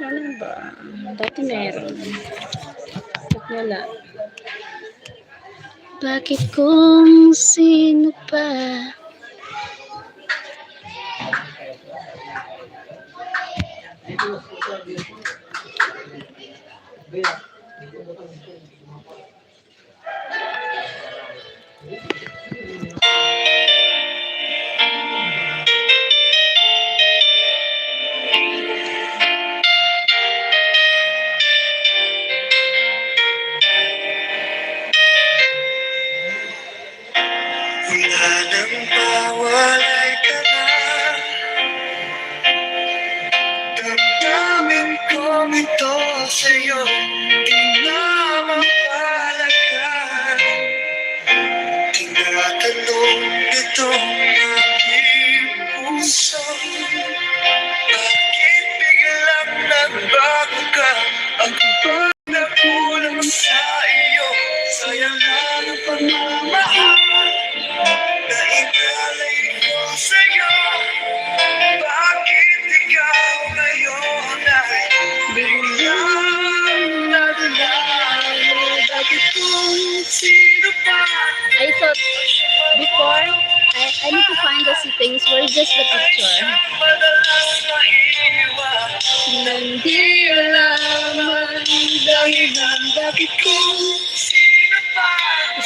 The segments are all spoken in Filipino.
Ano ba? Dati meron. Ba't wala? Bakit kung sino pa? Mawalay ka na. Damdamin kong ito sa'yo, di na mapalagan. Tinatanong itong aking puso, bakit biglang nagbago ka? Ako ba nakulang sa iyo? Sayang lang ang pagmamahal na inalay ko sa'yo. Bakit ikaw ngayon ay biglang naglaho? Bakit kung sino pa? I thought before, I need to find the settings. Where is just the picture? Madalas maiwan nang di alaman dahilan. Bakit kung sino pa?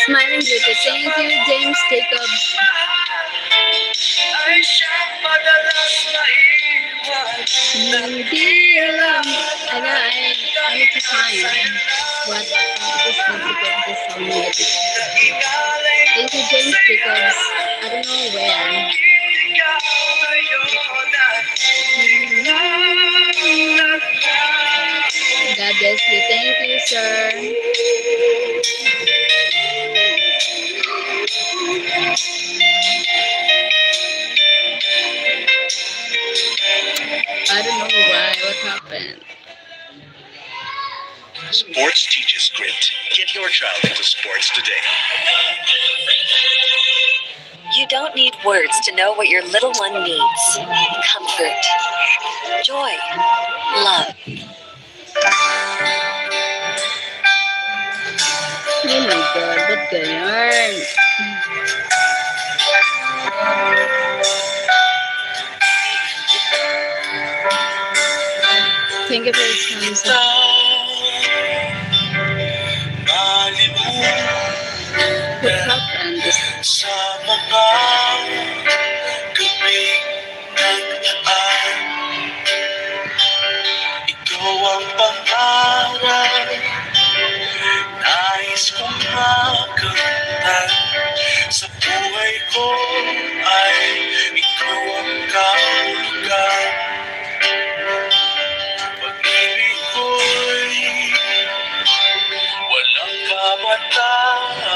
Smiling Beauty. Thank you, James Jacobs. Ay siyang madalas maiwan nang di alaman. I need to find what it is going to get this on the picture. Thank you, James Jacobs. I don't know where. God bless you. Thank you, sir. I don't know why. What happened? Sports teaches grit. Get your child into sports today. You don't need words to know what your little one needs. Comfort, joy, love. Oh my God, ba't ganyan? Thank you for your time. What happened? Sa mga gabing nagdaan, ikaw ang pangarap, nais kong makamtan. Sa buhay ko ay ikaw ang kahulugan. Pag-ibig ko'y walang kamatayan.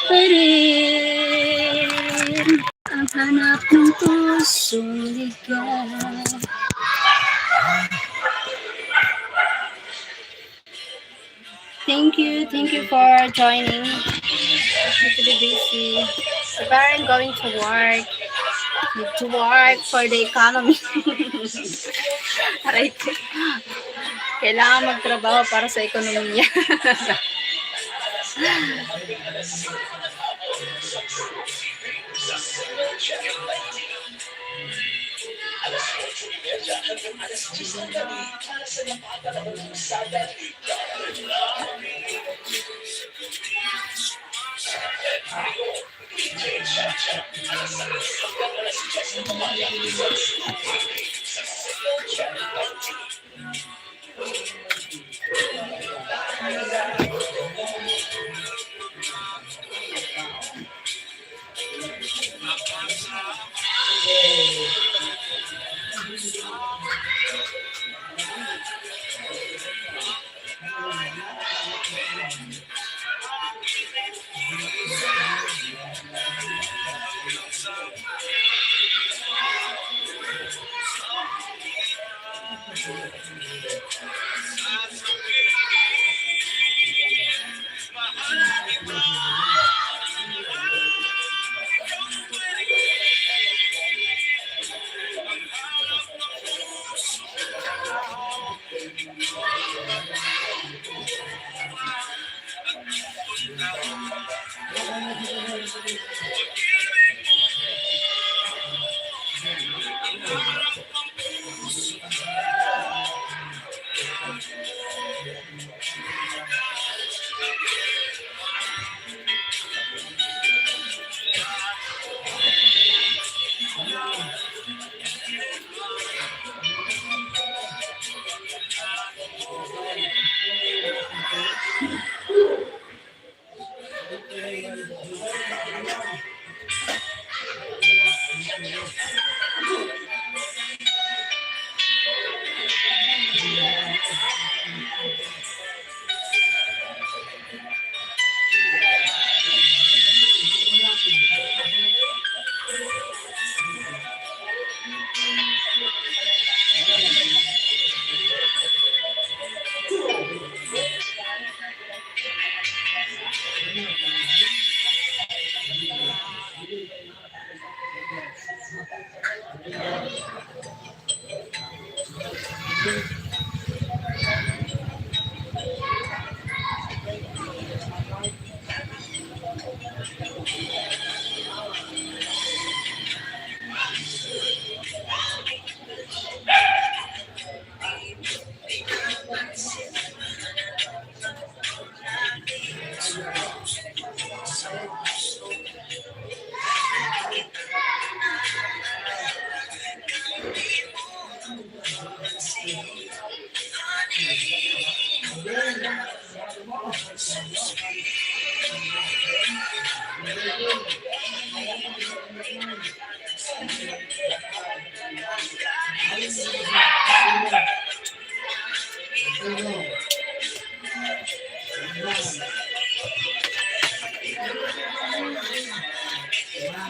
Parin ang hanap ng pusong ligaw. Thank you for joining. Need to be busy. So parang going to work. Need to work for the economy. Aray ko. Kailangan magtrabaho para sa ekonomiya.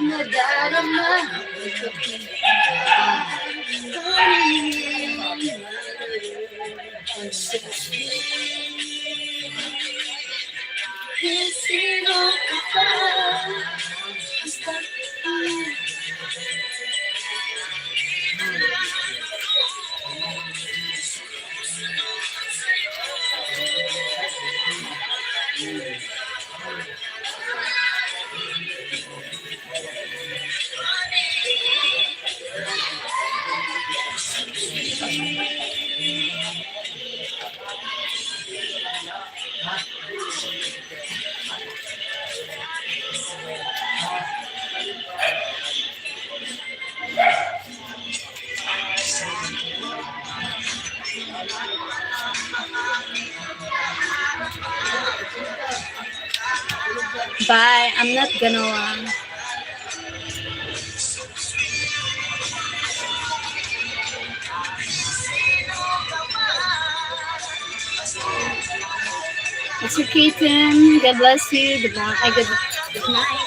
Nadarama. Sino ka pa? Basta bye. I'm not gonna. It's okay, Tim. God bless you. Good night. Good night.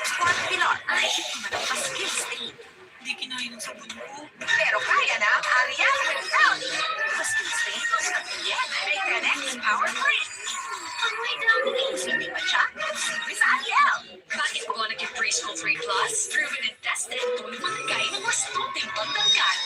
Squad Pilot ay maski state. Di kinain ng sabon ko. Pero kaya na ang Ariel Without. Maski state at yan ay Canex Power Free. Amoy downloads, hindi pa siya? Series Ariel. Bakit ko naging Preschool 3 Plus? Proven and tested, tuloy matigay ng mas tuting pagtangkat.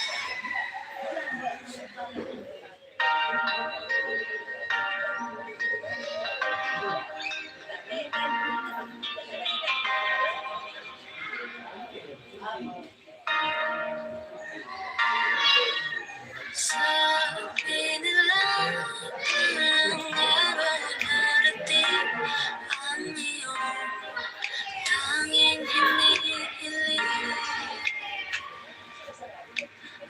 Sabi nila ang araw darating ang iyong tanging hinihiling.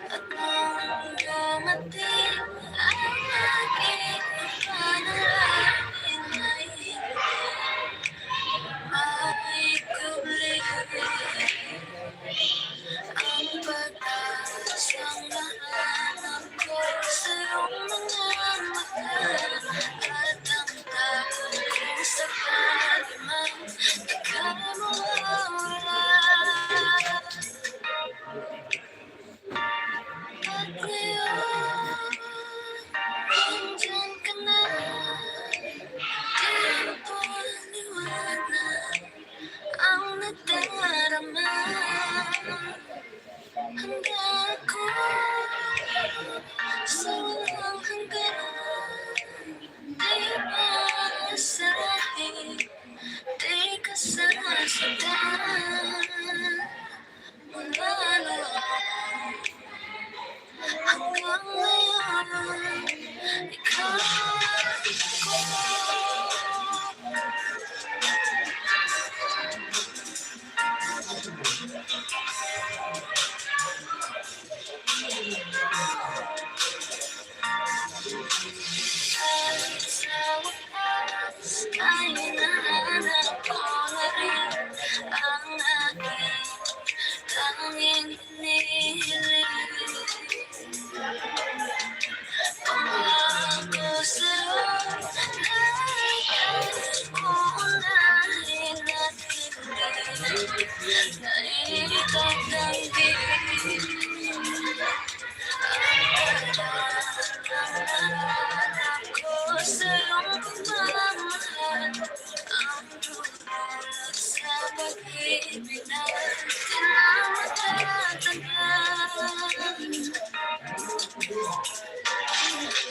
At nung dumating ang aking panalangin ay hindi maikubli. hanggang ako sa walang hanggan. Di maasahin, di ka sasaktan. Mula noon hanggang ngayon, ikaw ako. Kahit sa wakas ay hinahanap ko na rin ang aking tanging hinihiling. Pangako sa'yo na ikaw ko unahin at hindi na itatanggi. Ako sa iyong pagmamahal, ang dulat sa pag-ibig natin na matatagal.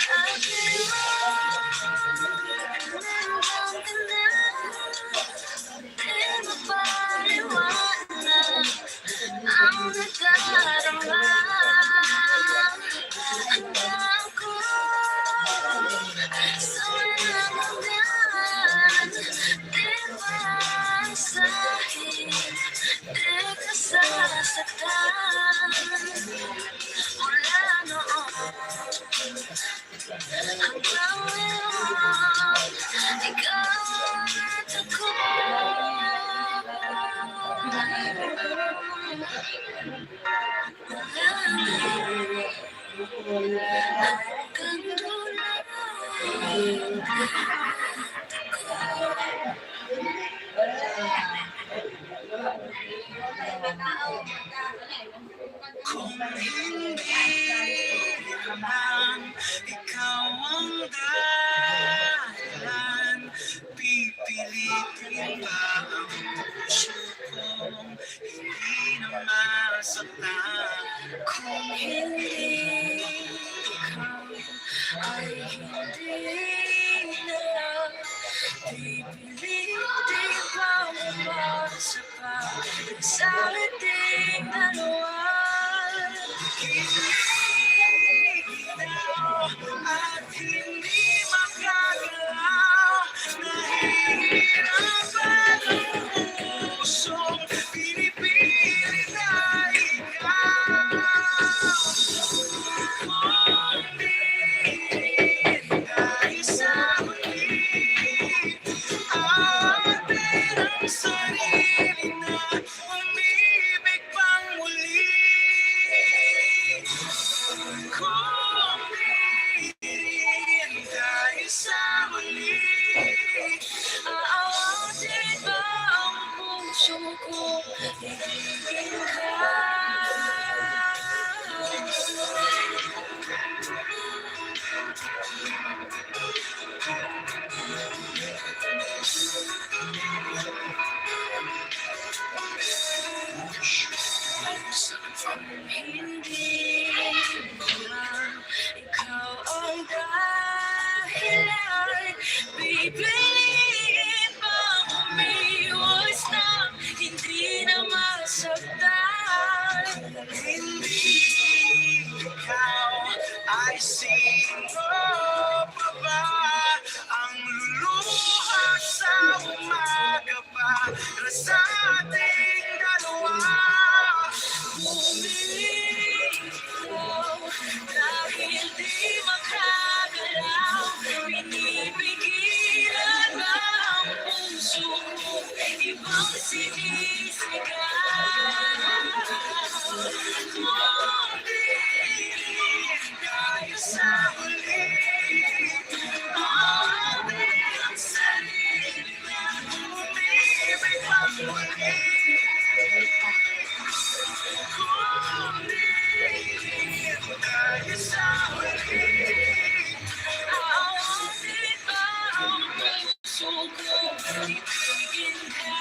At iwan ka na, di mapaliwanag ang nadarama. Hanggang ko sa walang hanggan, di maasahin, di ka sasaktan. Mula noon hanggang ngayon, ikaw at ako. Hanggang dulo Kung hindi naman ikaw ang dahilan, pipilitin ba ang puso kong hindi na masaktan? kung hindi ikaw ay hindi na pipilitin pa umasa pa sa ating dalawa. Ginaw at hindi makagalaw, nahihirapan ang pusong pinipilit na ikaw. Kung di tayo sa huli, awatin ang sarili na umibig pang muli. Kung di rin tayo sa huli, Aawatin ba ang puso ko, ibigin ka? Hindi lang ikaw ang dahilan, pipiliin bang umiwas na hindi na masaktan? hindi ikaw ay sino pa ba ang luluha sa umaga para sa ating dalawa? Bumilitaw dahil di makagalaw, pinipigilan ba ang puso ko, ibang sinisigaw? Kung di rin tayo sa huli, awatin ang sarili na umibig pang muli. Kung di rin tayo sa huli, Aawatin ba ang puso ko, ibigin ka?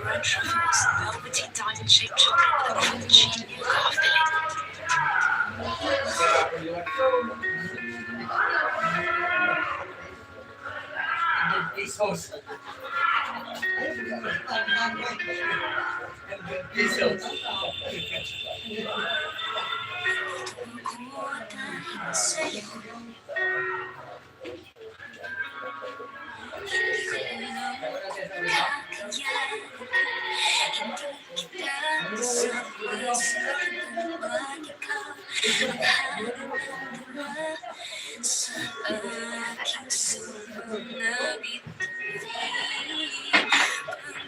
red truffles, velvety diamond-shaped chocolate with a crunch.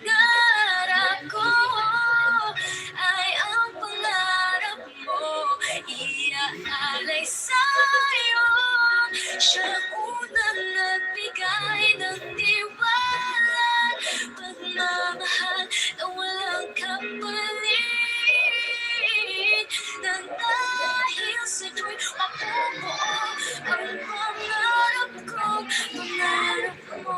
Pangarap ko ay ang pangarap mo, iaalay sa'yo. Siyang unang nagbigay ng tiwala, pagmamahal na walang kapalit. Nang dahil sa'yo'y mapubuo ang pangarap ko, pangarap mo.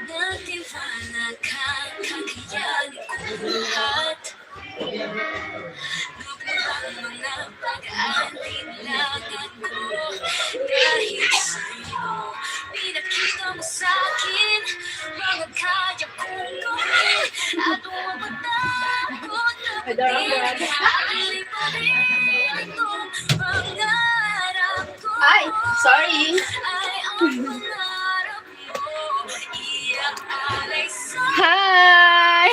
Nagtiwala ka, kakayanin ko lahat. Lubos ang mga pag-alinlangan ko. Dahil sa'yo, pinakita mo sa'kin mga kaya kong gawin. At huwag matakot na pati alay pa rin itong pangarap ko. Ay, sorry. Ay ang pangarap mo, iaalay sa'yo. Hi!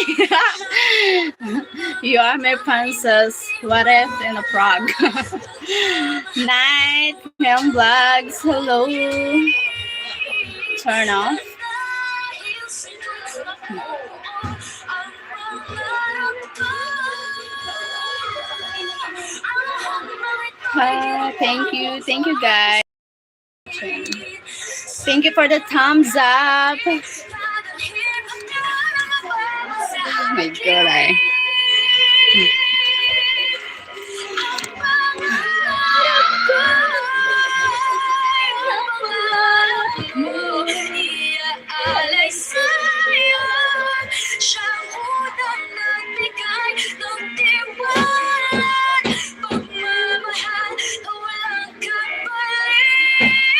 You are my princess. What if in a Prague? Night, Mem Vlogs. Hello. Turn off. Thank you guys. Thank you for the thumbs up. Oh my god, Iaalay sa'yo, siyang unang nagbigay ng tiwala, pagmamahal na walang kapalit.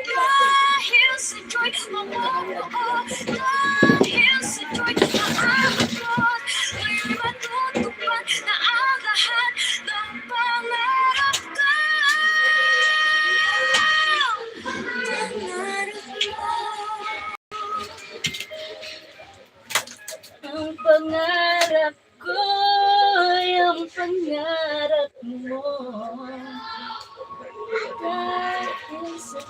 Dahil sa'yo'y mabubuo, dahil sa'yo'y maabot, ngayon'y matutupad na ang lahat ng pangarap ko. Ang pangarap ko, ang pangarap mo. Dahil sa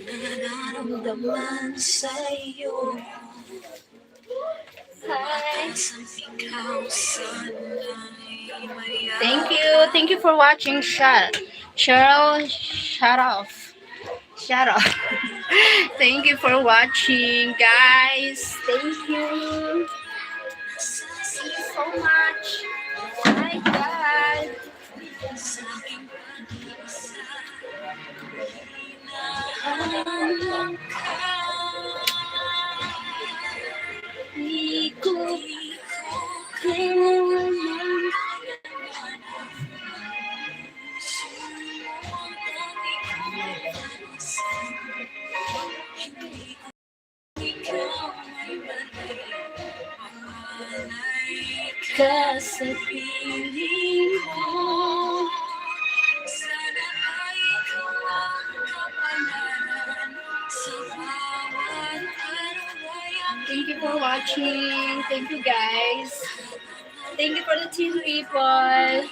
nararamdaman sa'yo. Hi. Thank you for watching. Cheryl, shut off. Thank you for watching, guys. Thank you so much. Bye, guys. Di ko ka sa piling mo. Sana ay ikaw ang kapalaran sa bawat araw ay Thank you for watching. Thank you guys. Thank you for the 10 people.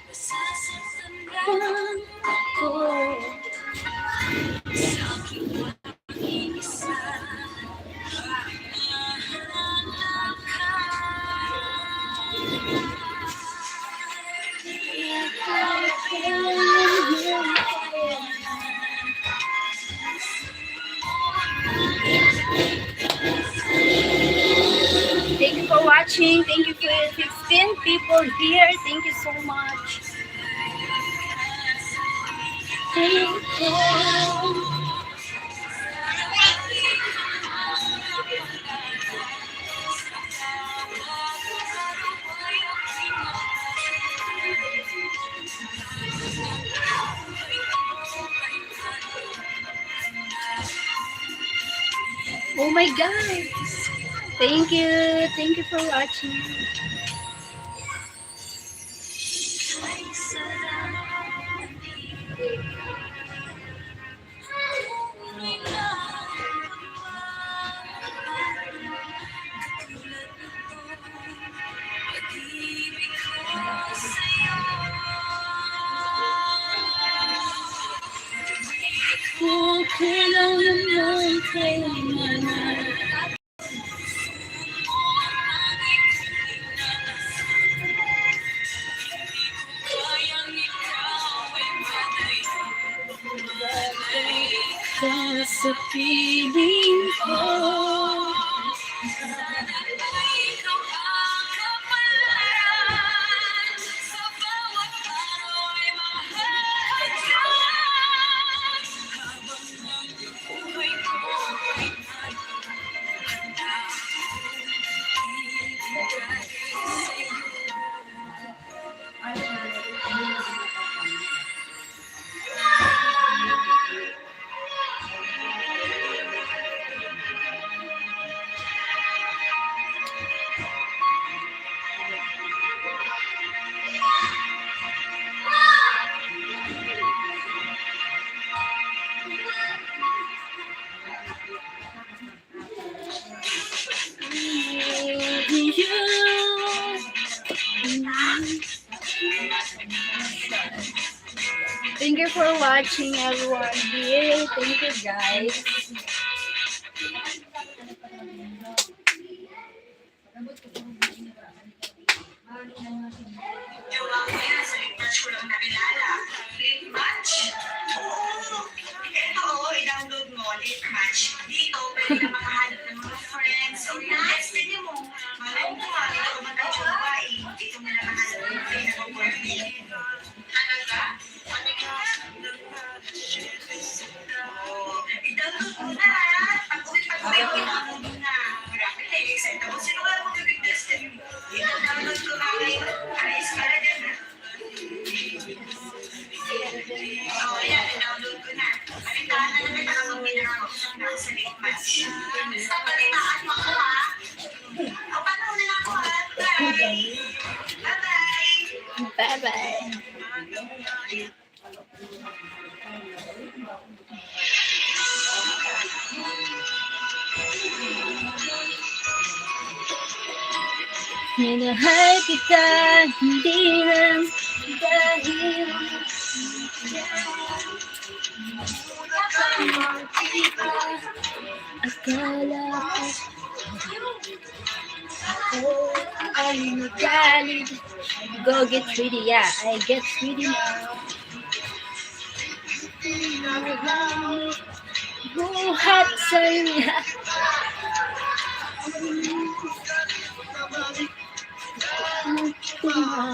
Masasaktan ako sa aking pag-iisa. Nahanap ka. Thank you for watching. Thank you for 15 people here. Thank you so much. Thank you. Oh my God. Thank you. Thank you for watching. Kung kailangan mo'y kailangan. Ka sa piling ko. Thank you for watching everyone here. Thank you guys. Yung ako yan, sa link match ko lang nakilala. Link match? Oo. Ito, i-download mo, link match. Dito, pwede ka makahanap ng mga friends. O nice, pwede mo. Malay mo nga, ito ka magka-jowa eh. Dito mo na makahanap ng friends mo boyfriend. Talaga? Pati ka? Oo. I-download mo na ha. Pag-uwi mo, i-download mo na. Marami na i-excited ako. Sino ka mo bibig destiny mo? I-download ko na kayo. Alis ka na din. Oo, yan. I-download ko na. Balitaan na naman ako pinarap ng sa link match. Basta balitaan mo ako ha. O, paano na lang ako ha? Bye! Bye-bye! Bye-bye. Minahal kita, hindi lang dahil akala ko ay nagalit. Go get ready, yeah, I get ready now. Buhat sa lahat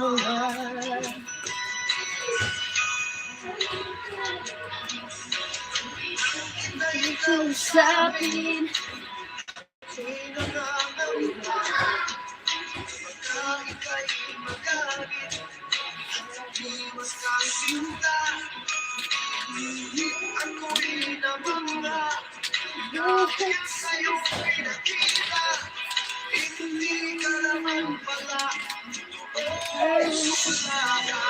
longer. Kausapin. Sino na nawala? Pagka ika'y magalit, iwas kang sinta. Ako'y namangha, dahil sa'yo pinakita. Hindi ka naman pala, ay wala ka.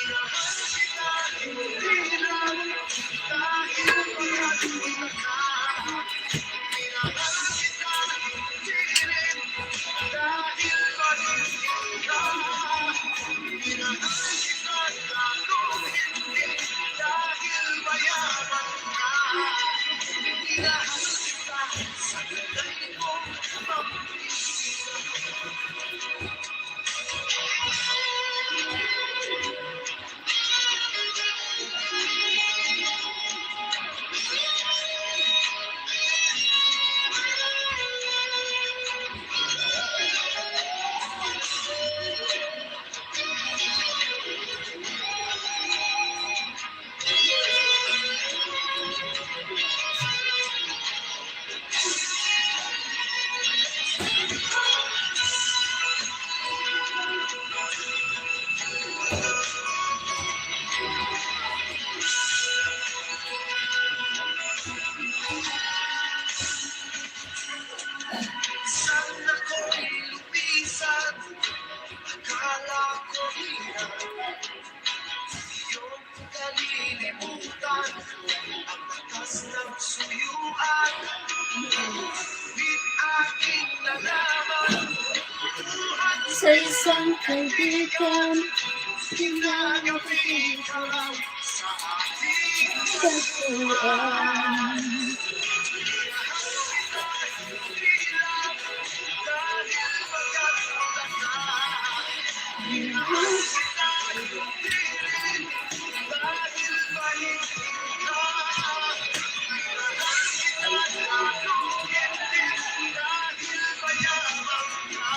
Minahal kita, hindi lang dahil pagkakita ka. Minahal kita, hindi rin dahil pagkakita ka. Minahal kita, lalo hindi dahil mayaman ka. Minahal kita, sa gagay mong saan ako'y lumisan. Akala ko hirap iyong kalilimutan. Ang batas ng suyuan, ngunit aking nalaman. Sa isang kaibigan, Pinagawin ka lang sa ating katuan. dahil magkasulat ka. Minahal kita, hindi rin dahil mahigpit ka. Minahal kita, lalo hindi dahil mayaman ka.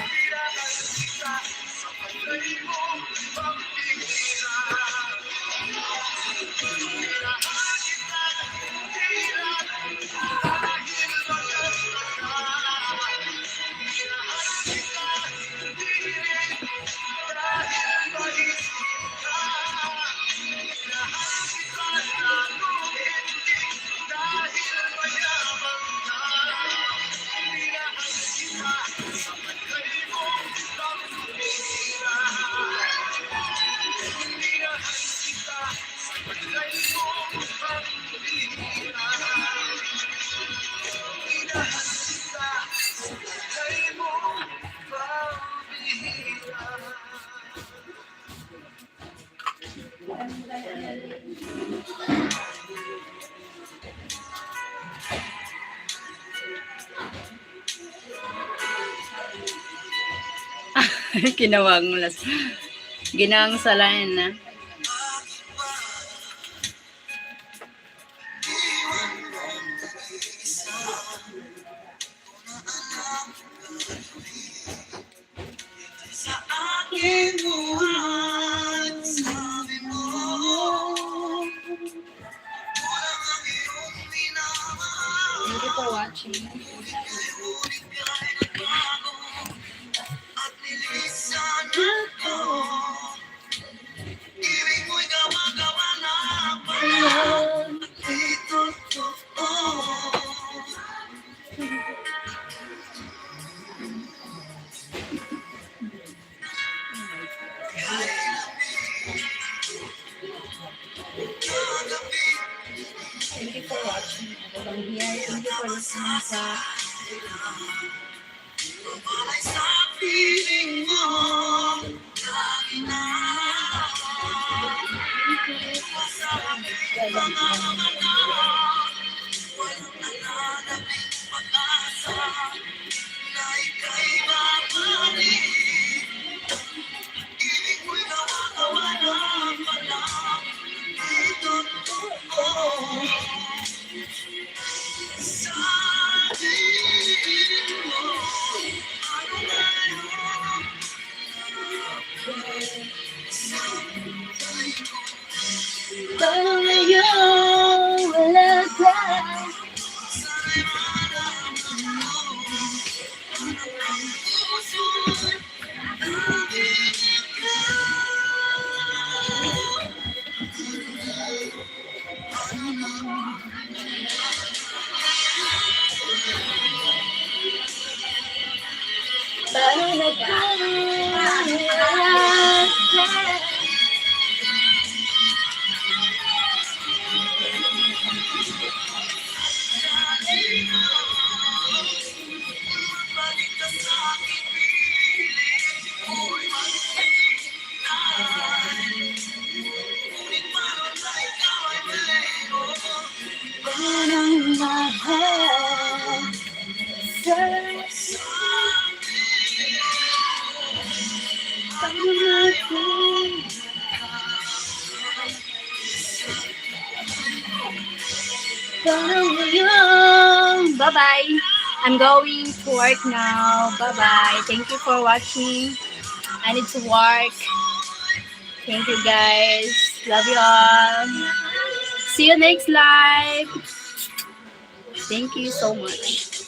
Minahal kita, sa pagkay mo pagbihira. Minahal kita, hindi lang dahil magkasulat ka. Minahal kita, hindi rin dahil mahigpit ka. Minahal kita, lalo hindi dahil mayaman ka. Minahal kita, sa pagkay mo pagbihira. Minahal kita, sa pagkay mo pagbihira. Minahal kita, sa pagkay mo pagbihira. Kinawang las. Ginawang salain na. Sa aking buwan, sabi mo, kulang ang iyong minamahal. Thank you for watching. Ngunit ka'y nagbago at nilisan ako. Ibig mo'y gawa-gawa na pala at di totoo. Thank you for watching. Hanggang here. Thank you for listening sa Balay sa piling mo, lagi na sa aking mga mata. Walang nananabing pag-asa na ika'y babalik. Ibig mo'y gawa-gawa na pala, di totoo. Sa tingin mo, ano na yun? Paano ngayon wala ka? Paano nagkaroon wala ka? Parang mahal sa paano natin? Paano ngayon? Bye-bye. I'm going to work now. Bye-bye. Thank you for watching. I need to work. Thank you guys. Love you all. See you next live. Thank you so much.